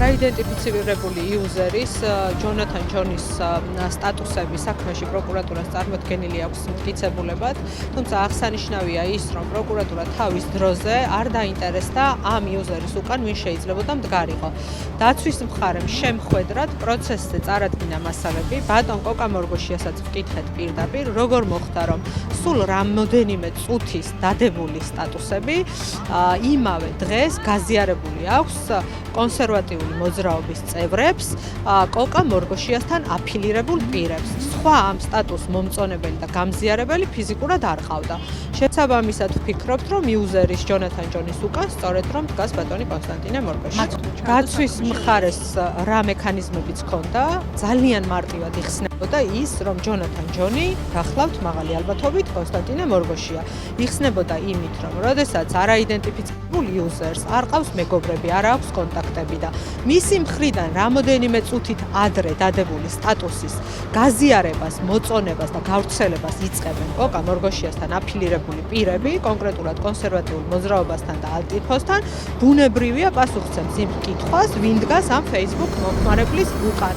არაიდენტიფიცირებული იუზერის ჯონათან ჯონის სტატუსები საქმეში პროკურატურას წარმოქმნილი აქვს მტკიცებულებად, თუმცა აღსანიშნავია ის, რომ პროკურატურა თავის დროზე არ დაინტერესდა ამ იუზერის უკან ვინ შეიძლებოდა მდგარიყო. დაცვის მხარემ შემხვედრად პროცესზე წარადგინა მასალები, ბატონ კოკა-მორგოშიასაც ვკითხეთ პირდაპირ, როგორ მოხდა, რომ სულ რამოდენიმე წუთის დადებული სტატუსები იმავე დღეს გაზიარებული აქვს კონსერვატიული მოძრაობის წევრებს, კოკა-მორგოშიასთან აფილირებულ პირებს. სხვა ამ სტატუს მომწონებელი და გამზიარებელი ფიზიკურად არ ყავდა. შესაბამისად ვფიქრობთ, რომ იუზერის ჯონათან ჯონის უკან სწორედ რომ დგას ბატონი კონსტანტინე მორგოშია. გაცვის მხარეს რა მექანიზმებიც ჰქონდა, ძალიან მარტივად იხსნებოდა ის, რომ ჯონათან ჯონი გახლავთ მაღალი ალბათობით კონსტანტინე მორგოშია. იხსნებოდა იმით, რომ როდესაც არაიდენტიფიცირებულ იუზერს არ ყავს მეგობრები, არ აქვს კონტაქტები და მისი მხრიდან რამოდენიმე წუთით ადრე დადებული სტატუსის გაზიარებას, მოწონებას და გავრცელებას იწყებენ კოკა-მორგოშიასთან აფილირებული პირები, კონკრეტულად კონსერვატიულ მოძრაობასთან და ალტიფოსთან, ბუნებრივია პასუხცემს იმ კითხვას, ვინ დგას ამ Facebook მოხმარებლის უკან.